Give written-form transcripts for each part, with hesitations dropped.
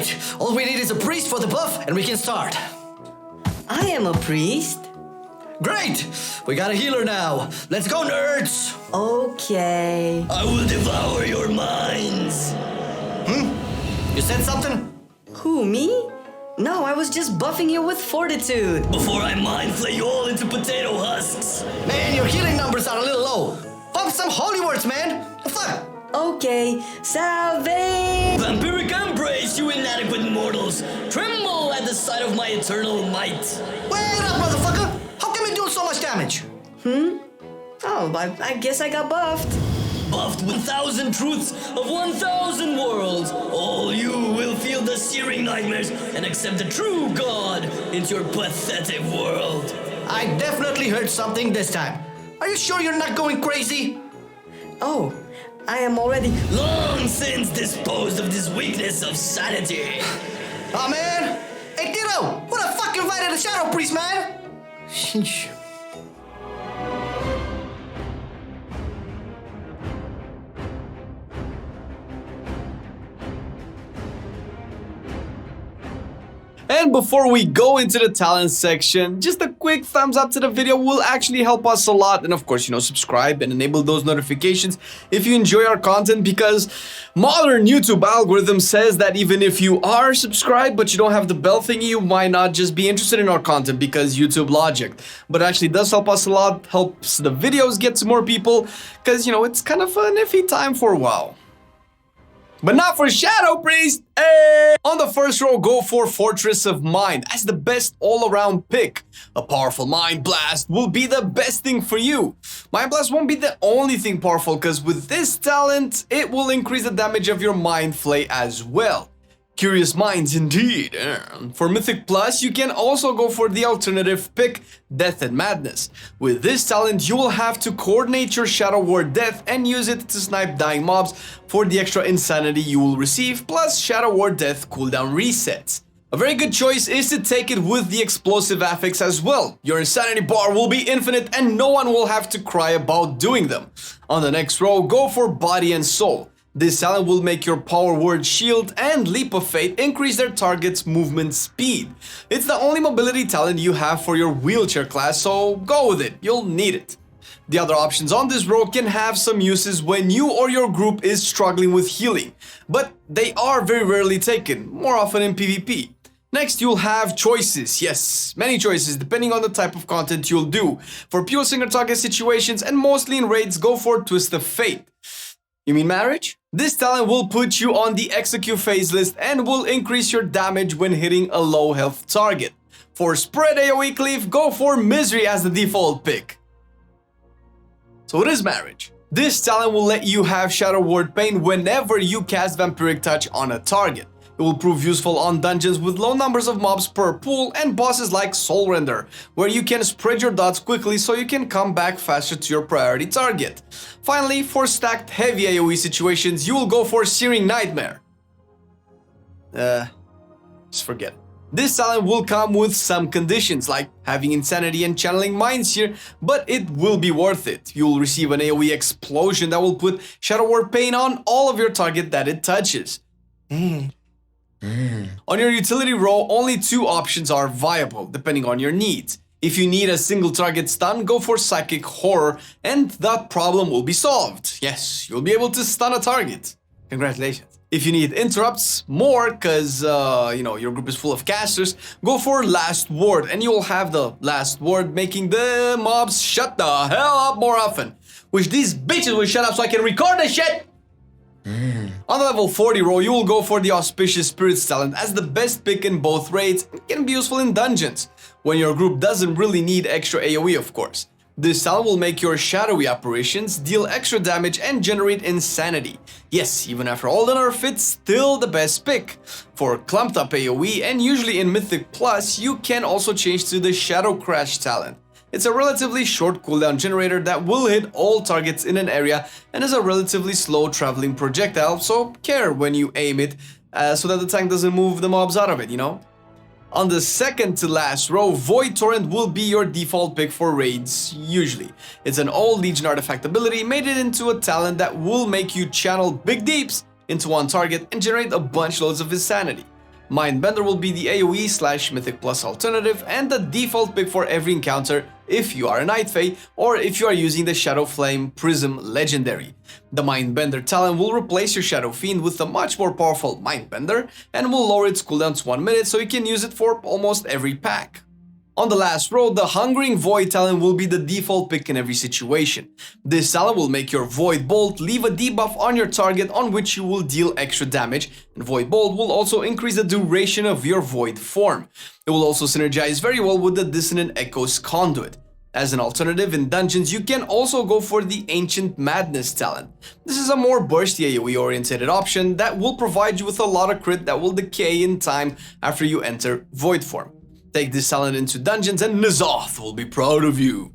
Right, all we need is a priest for the buff and we can start. I am a priest. Great, we got a healer now. Let's go, nerds. Okay. I will devour your minds. You said something? Who, me? No, I was just buffing you with fortitude. Before I mind flay you all into potato husks. Man, your healing numbers are a little low. Pump some holy words, man. The fuck? Okay, salve! Vampiric embrace, you inadequate mortals. Tremble at the sight of my eternal might. Wait up, motherfucker. How can we do so much damage? Oh, I guess I got buffed. Buffed 1,000 truths of 1,000 worlds. All you will feel the searing nightmares and accept the true God into your pathetic world. I definitely heard something this time. Are you sure you're not going crazy? Oh, I am already... Long since disposed of this weakness of sanity. Oh man! Hey Ditto! Who the fuck invited a Shadow Priest, man? Sheesh. And before we go into the talent section, just a quick thumbs up to the video will actually help us a lot. And of course, subscribe and enable those notifications if you enjoy our content, because modern YouTube algorithm says that even if you are subscribed but you don't have the bell thingy, you might not just be interested in our content because YouTube logic. But it actually does help us a lot, helps the videos get to more people, because, it's kind of an iffy time for a while. But not for Shadow Priest! Hey! On the first row, go for Fortress of Mind as the best all-around pick. A powerful Mind Blast will be the best thing for you. Mind Blast won't be the only thing powerful, because with this talent, it will increase the damage of your Mind Flay as well. Curious minds indeed. For Mythic Plus, you can also go for the alternative pick, Death and Madness. With this talent, you will have to coordinate your Shadow Ward Death and use it to snipe dying mobs for the extra insanity you will receive, plus Shadow Ward Death cooldown resets. A very good choice is to take it with the explosive affix as well. Your insanity bar will be infinite and no one will have to cry about doing them. On the next row, go for Body and Soul. This talent will make your Power Word Shield and Leap of Faith increase their target's movement speed. It's the only mobility talent you have for your wheelchair class, so go with it, you'll need it. The other options on this row can have some uses when you or your group is struggling with healing, but they are very rarely taken, more often in PvP. Next, you'll have choices. Yes, many choices depending on the type of content you'll do. For pure single target situations and mostly in raids, go for Twist of Fate. You mean marriage? This talent will put you on the execute phase list and will increase your damage when hitting a low health target. For spread AoE cleave, go for Misery as the default pick. So it is marriage. This talent will let you have Shadow Ward Pain whenever you cast Vampiric Touch on a target. It will prove useful on dungeons with low numbers of mobs per pool and bosses like Soul Render, where you can spread your dots quickly so you can come back faster to your priority target. Finally, for stacked heavy AoE situations, you will go for Searing Nightmare. Just forget it. This talent will come with some conditions, like having Insanity and Channeling Minds here, but it will be worth it. You will receive an AoE explosion that will put Shadow Ward Pain on all of your target that it touches. On your utility row, only two options are viable, depending on your needs. If you need a single target stun, go for Psychic Horror, and that problem will be solved. Yes, you'll be able to stun a target. Congratulations. If you need interrupts more, cause your group is full of casters, go for Last Word, and you'll have the Last Word making the mobs shut the hell up more often. Wish these bitches would shut up so I can record this shit! On the level 40 row, you will go for the Auspicious Spirits talent as the best pick in both raids and can be useful in dungeons, when your group doesn't really need extra AoE of course. This talent will make your shadowy apparitions deal extra damage and generate insanity. Yes, even after all the nerf, it's still the best pick. For clumped up AoE and usually in Mythic Plus, you can also change to the Shadow Crash talent. It's a relatively short cooldown generator that will hit all targets in an area and is a relatively slow traveling projectile, so care when you aim it so that the tank doesn't move the mobs out of it, On the second to last row, Void Torrent will be your default pick for raids, usually. It's an old Legion artifact ability, made it into a talent that will make you channel big deeps into one target and generate a bunch loads of insanity. Mindbender will be the AoE / Mythic Plus alternative and the default pick for every encounter if you are a Night Fae or if you are using the Shadowflame Prism Legendary. The Mindbender talent will replace your Shadow Fiend with a much more powerful Mindbender and will lower its cooldown to 1 minute so you can use it for almost every pack. On the last row, the Hungering Void talent will be the default pick in every situation. This talent will make your Void Bolt leave a debuff on your target on which you will deal extra damage, and Void Bolt will also increase the duration of your Void form. It will also synergize very well with the Dissonant Echoes Conduit. As an alternative in dungeons, you can also go for the Ancient Madness talent. This is a more bursty AoE oriented option that will provide you with a lot of crit that will decay in time after you enter Void form. Take this talent into dungeons and N'Zoth will be proud of you.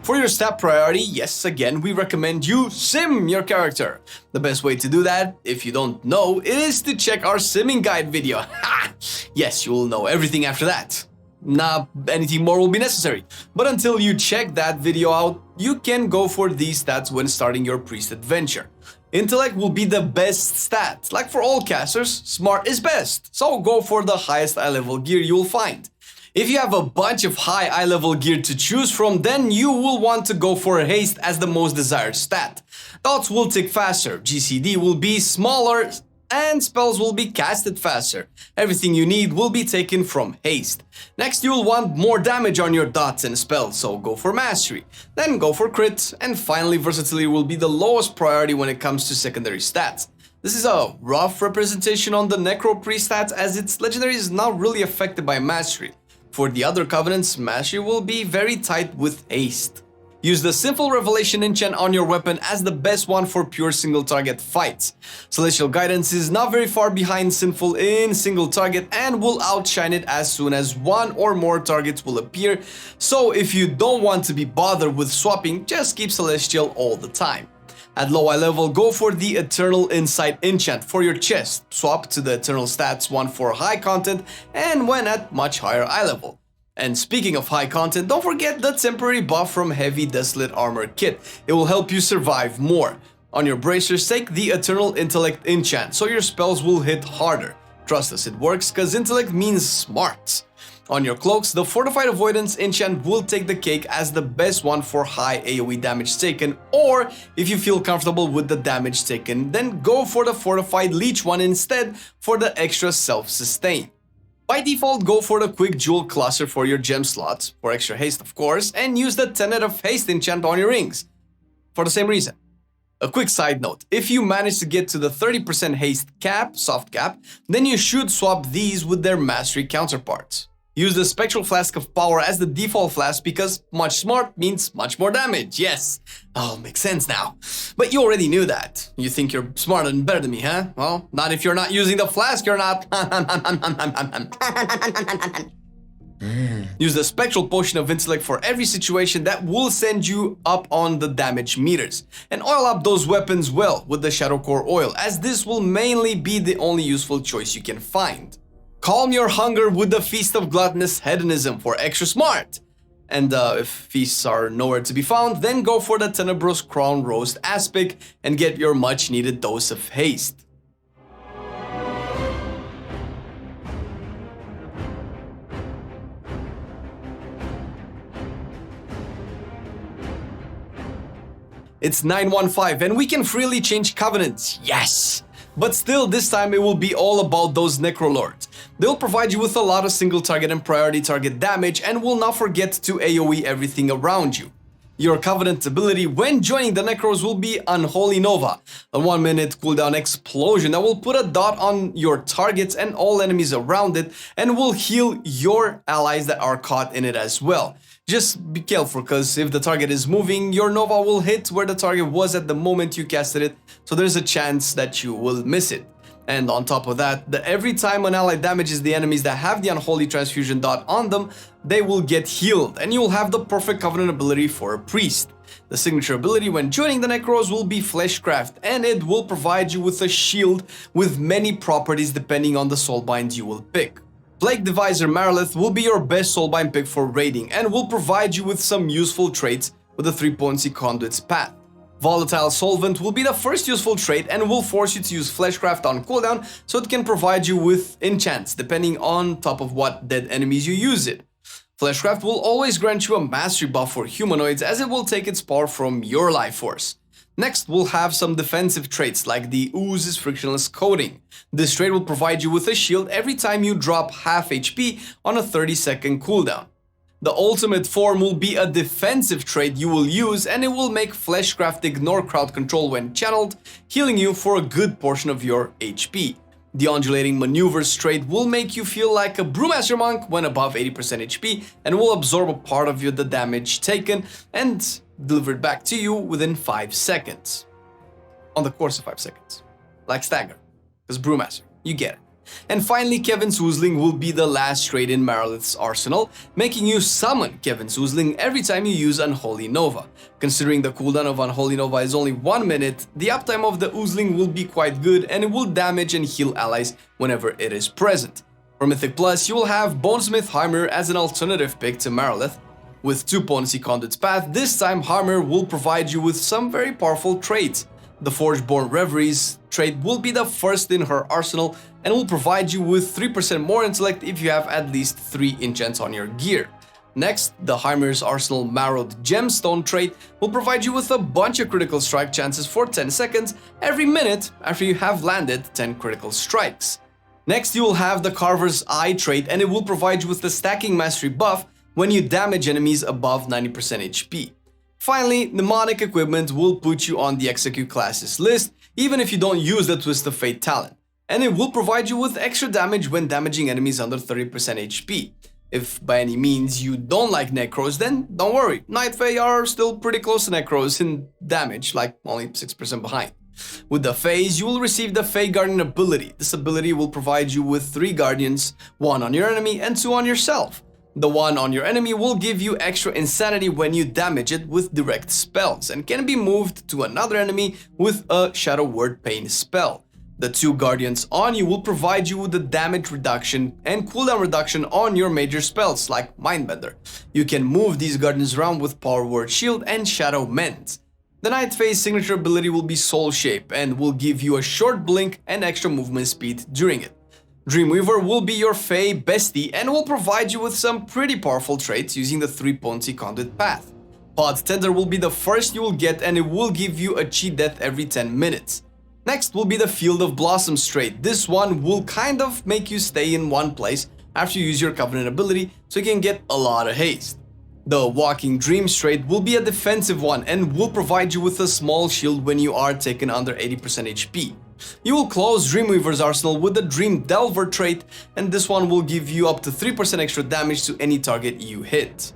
For your stat priority, yes, again, we recommend you sim your character. The best way to do that, if you don't know, is to check our simming guide video. Yes, you will know everything after that. Nah, anything more will be necessary. But until you check that video out, you can go for these stats when starting your priest adventure. Intellect will be the best stat. Like for all casters, smart is best. So go for the highest eye level gear you'll find. If you have a bunch of high eye level gear to choose from, then you will want to go for haste as the most desired stat. Dots will tick faster, GCD will be smaller, and spells will be casted faster. Everything you need will be taken from haste. Next, you'll want more damage on your dots and spells, so go for mastery. Then go for crit, and finally versatility will be the lowest priority when it comes to secondary stats. This is a rough representation on the Necro Priest stats as its legendary is not really affected by mastery. For the other covenants, mastery will be very tight with haste. Use the Sinful Revelation enchant on your weapon as the best one for pure single target fights. Celestial Guidance is not very far behind Sinful in single target and will outshine it as soon as one or more targets will appear, so if you don't want to be bothered with swapping, just keep Celestial all the time. At low eye level, go for the Eternal Insight enchant for your chest. Swap to the Eternal stats one for high content and when at much higher eye level. And speaking of high content, don't forget the temporary buff from Heavy Desolate Armor Kit. It will help you survive more. On your bracers, take the Eternal Intellect enchant, so your spells will hit harder. Trust us, it works, cause intellect means smart. On your cloaks, the Fortified Avoidance enchant will take the cake as the best one for high AoE damage taken, or if you feel comfortable with the damage taken, then go for the Fortified Leech one instead for the extra self-sustain. By default, go for the Quick Jewel cluster for your gem slots, for extra haste of course, and use the Tenet of Haste enchant on your rings, for the same reason. A quick side note, if you manage to get to the 30% haste cap, soft cap, then you should swap these with their mastery counterparts. Use the Spectral Flask of Power as the default flask because much smart means much more damage, yes. Oh, makes sense now. But you already knew that. You think you're smarter and better than me, huh? Well, not if you're not using the flask, you're not. Use the Spectral Potion of Intellect for every situation that will send you up on the damage meters. And oil up those weapons well with the Shadow Core Oil, as this will mainly be the only useful choice you can find. Calm your hunger with the Feast of Gluttonous Hedonism for extra smart. And if feasts are nowhere to be found, then go for the Tenebrous Crown Roast Aspic and get your much needed dose of haste. It's 915 and we can freely change covenants, yes! But still, this time it will be all about those Necrolords. They'll provide you with a lot of single target and priority target damage and will not forget to AoE everything around you. Your Covenant ability when joining the Necros will be Unholy Nova, a 1 minute cooldown explosion that will put a dot on your targets and all enemies around it and will heal your allies that are caught in it as well. Just be careful, because if the target is moving, your Nova will hit where the target was at the moment you casted it, so there's a chance that you will miss it. And on top of that, every time an ally damages the enemies that have the Unholy Transfusion dot on them, they will get healed, and you will have the perfect Covenant ability for a Priest. The signature ability when joining the Necros will be Fleshcraft, and it will provide you with a shield with many properties depending on the Soulbind you will pick. Plague Deviser Marilith will be your best Soulbind pick for raiding and will provide you with some useful traits with the 3-potency Conduits path. Volatile Solvent will be the first useful trait and will force you to use Fleshcraft on cooldown, so it can provide you with enchants depending on top of what dead enemies you use it. Fleshcraft will always grant you a mastery buff for humanoids, as it will take its power from your life force. Next, we'll have some defensive traits like the Ooze's Frictionless Coating. This trait will provide you with a shield every time you drop half HP on a 30-second cooldown. The ultimate form will be a defensive trait you will use, and it will make Fleshcraft ignore crowd control when channeled, healing you for a good portion of your HP. The Undulating Maneuvers trait will make you feel like a Brewmaster Monk when above 80% HP and will absorb a part of the damage taken and deliver it back to you within 5 seconds. On the course of 5 seconds. Like Stagger. Because Brewmaster, you get it. And finally, Kevin's Oozling will be the last trait in Marilith's arsenal, making you summon Kevin's Oozling every time you use Unholy Nova. Considering the cooldown of Unholy Nova is only 1 minute, the uptime of the Oozling will be quite good and it will damage and heal allies whenever it is present. For Mythic Plus, you will have Bonesmith Heimer as an alternative pick to Marilith. With 2-potency Conduits path, this time Heimer will provide you with some very powerful traits. The Forgeborn Reveries trait will be the first in her arsenal and will provide you with 3% more intellect if you have at least 3 enchants on your gear. Next, the Heimer's Arsenal Marrowed Gemstone trait will provide you with a bunch of critical strike chances for 10 seconds every minute after you have landed 10 critical strikes. Next, you will have the Carver's Eye trait, and it will provide you with the Stacking Mastery buff when you damage enemies above 90% HP. Finally, Mnemonic Equipment will put you on the Execute classes list, even if you don't use the Twist of Fate talent, and it will provide you with extra damage when damaging enemies under 30% HP. If by any means you don't like Necros, then don't worry, Night Fae are still pretty close to Necros in damage, like only 6% behind. With the Faes, you will receive the Fae Guardian ability. This ability will provide you with 3 Guardians, 1 on your enemy and 2 on yourself. The one on your enemy will give you extra insanity when you damage it with direct spells and can be moved to another enemy with a Shadow Word Pain spell. The 2 Guardians on you will provide you with the damage reduction and cooldown reduction on your major spells like Mindbender. You can move these Guardians around with Power Word Shield and Shadow Mend. The Night Fae's signature ability will be Soul Shape and will give you a short blink and extra movement speed during it. Dreamweaver will be your Fae bestie and will provide you with some pretty powerful traits using the 3-potency Conduit path. Pod Tender will be the first you will get and it will give you a cheat death every 10 minutes. Next will be the Field of Blossoms trait. This one will kind of make you stay in one place after you use your Covenant ability, so you can get a lot of haste. The Walking Dreams trait will be a defensive one and will provide you with a small shield when you are taken under 80% HP. You will close Dreamweaver's arsenal with the Dream Delver trait, and this one will give you up to 3% extra damage to any target you hit.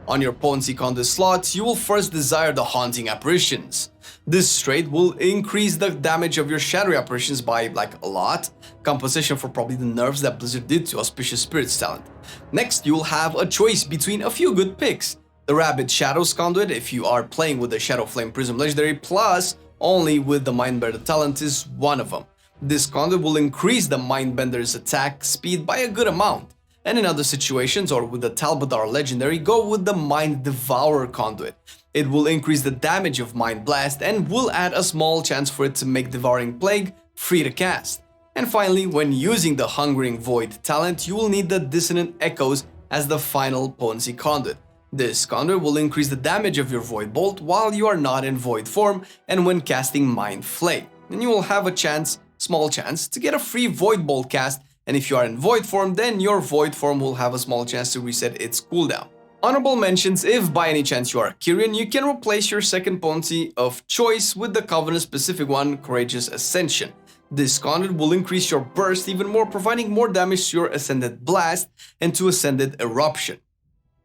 On your potency Conduit slots, you will first desire the Haunting Apparitions. This trait will increase the damage of your shadowy apparitions by like a lot, compensation for probably the nerfs that Blizzard did to Auspicious Spirits talent. Next, you will have a choice between a few good picks. The Rabid Shadows Conduit if you are playing with the Shadowflame Prism Legendary, plus only with the Mindbender talent is one of them. This conduit will increase the Mindbender's attack speed by a good amount. And in other situations, or with the Talbadar Legendary, go with the Mind Devourer conduit. It will increase the damage of Mind Blast and will add a small chance for it to make Devouring Plague free to cast. And finally, when using the Hungering Void talent, you will need the Dissonant Echoes as the final potency conduit. This conduit will increase the damage of your Void Bolt while you are not in Void form and when casting Mind Flame. And you will have a small chance, to get a free Void Bolt cast, and if you are in Void form, then your Void form will have a small chance to reset its cooldown. Honorable mentions: if by any chance you are a Kyrian, you can replace your second potency of choice with the Covenant specific one, Courageous Ascension. This conduit will increase your burst even more, providing more damage to your Ascended Blast and to Ascended Eruption.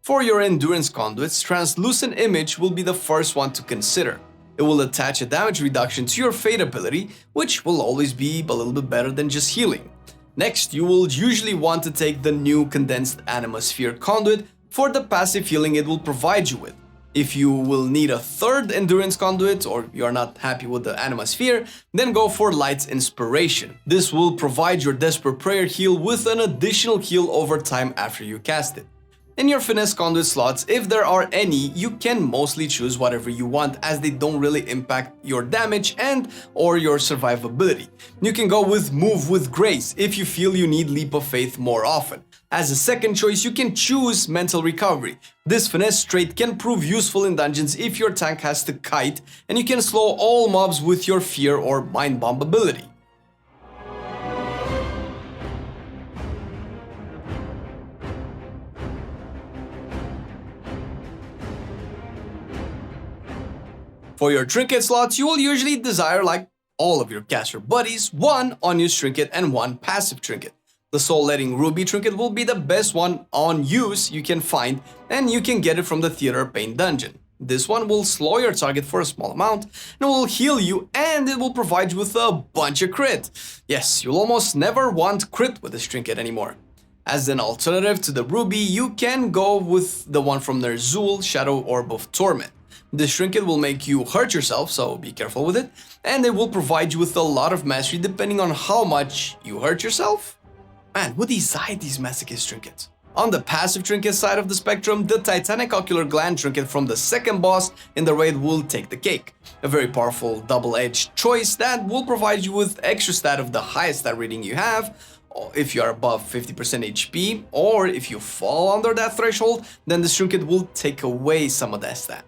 For your Endurance conduits, Translucent Image will be the first one to consider. It will attach a damage reduction to your Fate ability, which will always be a little bit better than just healing. Next, you will usually want to take the new Condensed Anima Sphere conduit for the passive healing it will provide you with. If you will need a third Endurance Conduit, or you're not happy with the Anima Sphere, then go for Light's Inspiration. This will provide your Desperate Prayer heal with an additional heal over time after you cast it. In your Finesse Conduit slots, if there are any, you can mostly choose whatever you want as they don't really impact your damage and or your survivability. You can go with Move with Grace if you feel you need Leap of Faith more often. As a second choice, you can choose Mental Recovery. This finesse trait can prove useful in dungeons if your tank has to kite, and you can slow all mobs with your Fear or Mind Bomb ability. For your trinket slots, you will usually desire, like all of your caster buddies, one unused trinket and one passive trinket. The Soul Letting Ruby trinket will be the best one on use you can find, and you can get it from the Theater of Pain dungeon. This one will slow your target for a small amount, and will heal you, and it will provide you with a bunch of crit. Yes, you'll almost never want crit with this trinket anymore. As an alternative to the Ruby, you can go with the one from Ner'zhul, Shadow Orb of Torment. This trinket will make you hurt yourself, so be careful with it, and it will provide you with a lot of mastery depending on how much you hurt yourself. Man, who designed these masochist trinkets? On the passive trinket side of the spectrum, the Titanic Ocular Gland trinket from the second boss in the raid will take the cake. A very powerful double-edged choice that will provide you with extra stat of the highest stat rating you have, if you are above 50% HP, or if you fall under that threshold, then this trinket will take away some of that stat.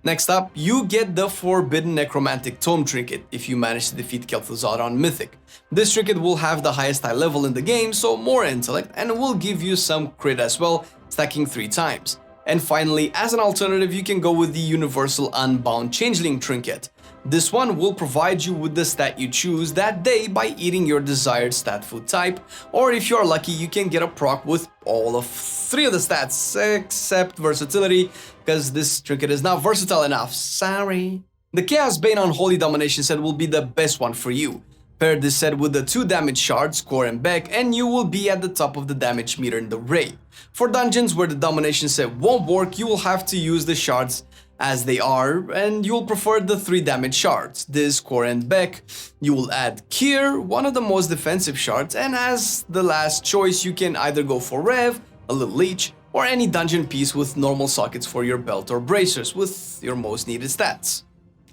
Next up, you get the Forbidden Necromantic Tome trinket if you manage to defeat Kel'Thuzad on Mythic. This trinket will have the highest high level in the game, so more intellect, and it will give you some crit as well, stacking 3 times. And finally, as an alternative, you can go with the Universal Unbound Changeling trinket. This one will provide you with the stat you choose that day by eating your desired stat food type, or if you are lucky, you can get a proc with all of 3 of the stats, except versatility, because this trinket is not versatile enough, sorry. The Chaos Bane Unholy Domination set will be the best one for you. Pair this set with the 2 damage shards, Core and Beck, and you will be at the top of the damage meter in the raid. For dungeons where the Domination set won't work, you will have to use the shards as they are, and you'll prefer the 3 damage shards. This, Core and Beck. You will add Kier, one of the most defensive shards, and as the last choice you can either go for Rev, a little leech, or any dungeon piece with normal sockets for your belt or bracers with your most needed stats.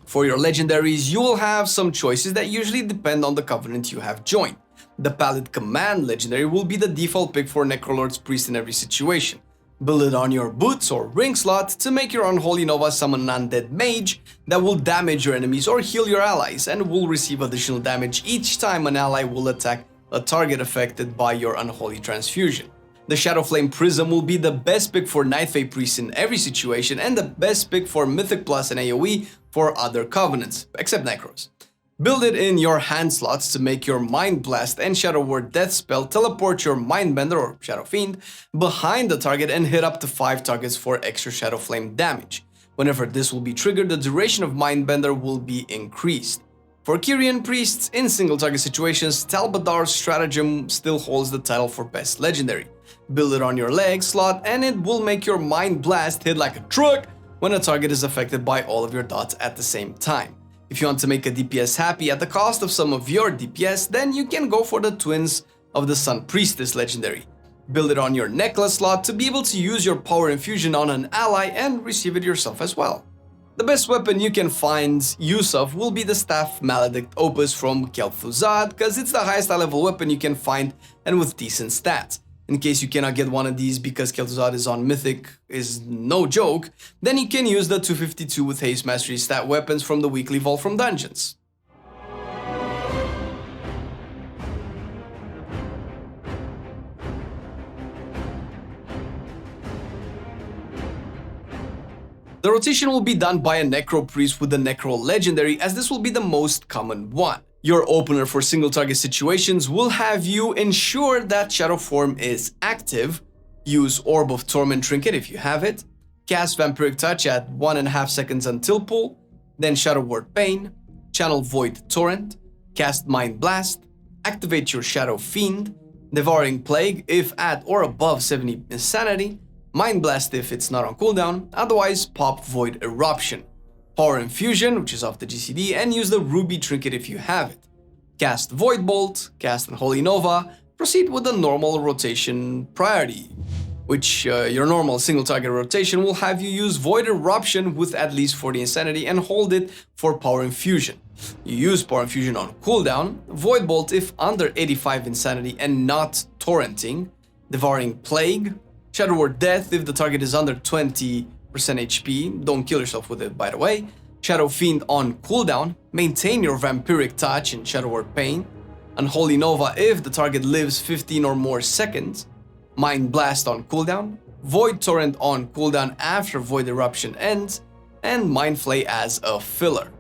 For your legendaries, you will have some choices that usually depend on the covenant you have joined. The Pallid Command legendary will be the default pick for Necrolord's Priest in every situation. Build it on your boots or ring slot to make your Unholy Nova summon an undead mage that will damage your enemies or heal your allies and will receive additional damage each time an ally will attack a target affected by your Unholy Transfusion. The Shadowflame Prism will be the best pick for Nightfey Priests in every situation and the best pick for Mythic Plus and AoE for other covenants, except Necros. Build it in your hand slots to make your Mind Blast and Shadow Word Death spell teleport your Mindbender or Shadow Fiend behind the target and hit up to 5 targets for extra Shadow Flame damage. Whenever this will be triggered, the duration of Mindbender will be increased. For Kyrian Priests, in single target situations, Talbadar's Stratagem still holds the title for Best Legendary. Build it on your leg slot and it will make your Mind Blast hit like a truck when a target is affected by all of your dots at the same time. If you want to make a DPS happy at the cost of some of your DPS, then you can go for the Twins of the Sun Priestess legendary. Build it on your necklace slot to be able to use your power infusion on an ally and receive it yourself as well. The best weapon you can find use of will be the Staff Maledict Opus from Kel'Thuzad, because it's the highest high level weapon you can find and with decent stats. In case you cannot get one of these because Kel'Thuzad is on Mythic is no joke, then you can use the 252 with Haste Mastery stat weapons from the weekly vault from dungeons. The rotation will be done by a Necro Priest with the Necro Legendary, as this will be the most common one. Your opener for single target situations will have you ensure that Shadow Form is active, use Orb of Torment trinket if you have it, cast Vampiric Touch at 1.5 seconds until pull, then Shadow Word Pain, channel Void Torrent, cast Mind Blast, activate your Shadow Fiend, Devouring Plague if at or above 70 Insanity, Mind Blast if it's not on cooldown, otherwise pop Void Eruption. Power Infusion, which is off the GCD, and use the Ruby Trinket if you have it. Cast Void Bolt, cast Unholy Nova, proceed with the normal rotation priority, which your normal single target rotation will have you use Void Eruption with at least 40 Insanity and hold it for Power Infusion. You use Power Infusion on cooldown, Void Bolt if under 85 Insanity and not torrenting, Devouring Plague, Shadow Word Death if the target is under 20% HP, don't kill yourself with it by the way, Shadow Fiend on cooldown, maintain your Vampiric Touch in Shadow Word Pain, Unholy Nova if the target lives 15 or more seconds, Mind Blast on cooldown, Void Torrent on cooldown after Void Eruption ends, and Mind Flay as a filler.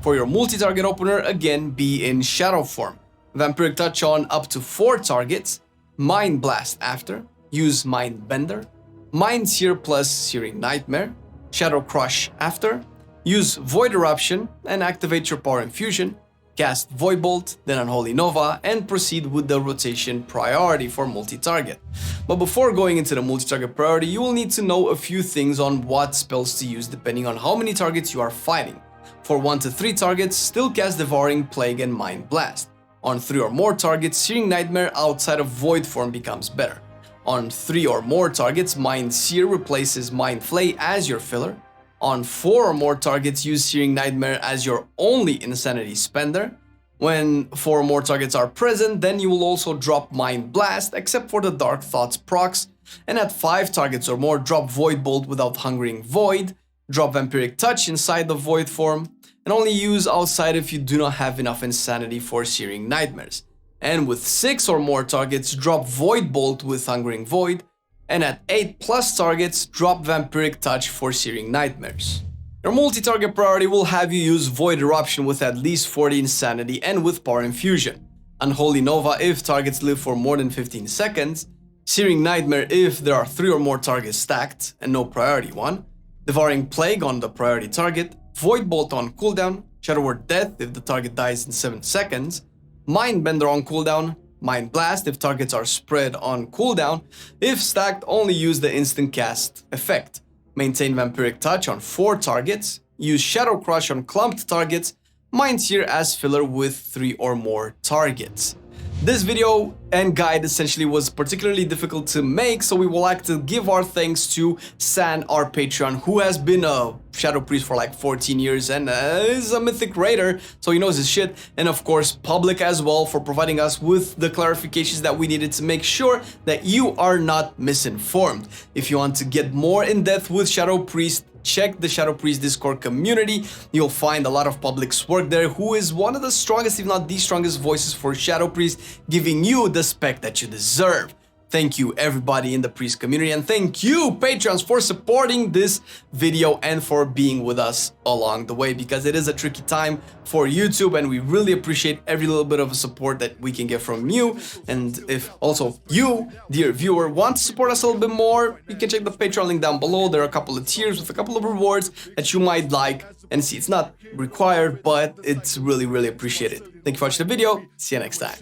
For your multi-target opener, again be in Shadow form. Vampiric Touch on up to 4 targets, Mind Blast after, use Mind Bender, Mind Sear plus Searing Nightmare, Shadow Crush after, use Void Eruption and activate your Power Infusion, cast Void Bolt, then Unholy Nova, and proceed with the rotation priority for multi-target. But before going into the multi-target priority, you will need to know a few things on what spells to use depending on how many targets you are fighting. For 1 to 3 targets, still cast Devouring Plague and Mind Blast. On 3 or more targets, Searing Nightmare outside of Void form becomes better. On 3 or more targets, Mind Sear replaces Mind Flay as your filler. On 4 or more targets, use Searing Nightmare as your only Insanity spender. When 4 or more targets are present, then you will also drop Mind Blast, except for the Dark Thoughts procs. And at 5 targets or more, drop Void Bolt without Hungering Void, drop Vampiric Touch inside the Void form, and only use outside if you do not have enough Insanity for Searing Nightmares. And with 6 or more targets, drop Void Bolt with Hungering Void, and at 8+ targets, drop Vampiric Touch for Searing Nightmares. Your multi-target priority will have you use Void Eruption with at least 40 Insanity and with Power Infusion, Unholy Nova if targets live for more than 15 seconds, Searing Nightmare if there are 3 or more targets stacked and no priority one, Devouring Plague on the priority target, Void Bolt on cooldown, Shadow Word Death if the target dies in 7 seconds, Mind Bender on cooldown, Mind Blast if targets are spread on cooldown, if stacked only use the instant cast effect, maintain Vampiric Touch on 4 targets, use Shadow Crush on clumped targets, Mind Sear as filler with 3 or more targets. This video and guide essentially was particularly difficult to make, so we would like to give our thanks to San, our Patreon, who has been a Shadow Priest for like 14 years and is a Mythic Raider, so he knows his shit. And of course, Publik as well for providing us with the clarifications that we needed to make sure that you are not misinformed. If you want to get more in depth with Shadow Priest, check the Shadow Priest Discord community. You'll find a lot of Publik's work there, who is one of the strongest, if not the strongest voices for Shadow Priest, giving you the spec that you deserve. Thank you everybody in the Priest community, and thank you Patrons for supporting this video and for being with us along the way, because it is a tricky time for YouTube and we really appreciate every little bit of support that we can get from you. And if also you, dear viewer, want to support us a little bit more, you can check the Patreon link down below. There are a couple of tiers with a couple of rewards that you might like and see. It's not required, but it's really appreciated. Thank you for watching the video. See you next time.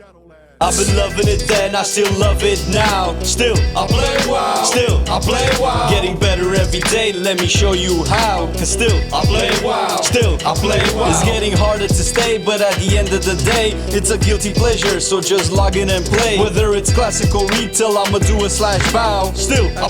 I've been loving it then, I still love it now. Still, I play WoW. Still, I play WoW. Getting better every day, let me show you how. Cause still, I play WoW. Still, I play WoW. It's getting harder to stay, but at the end of the day, it's a guilty pleasure, so just log in and play. Whether it's classic or retail, I'ma do a /bow. Still,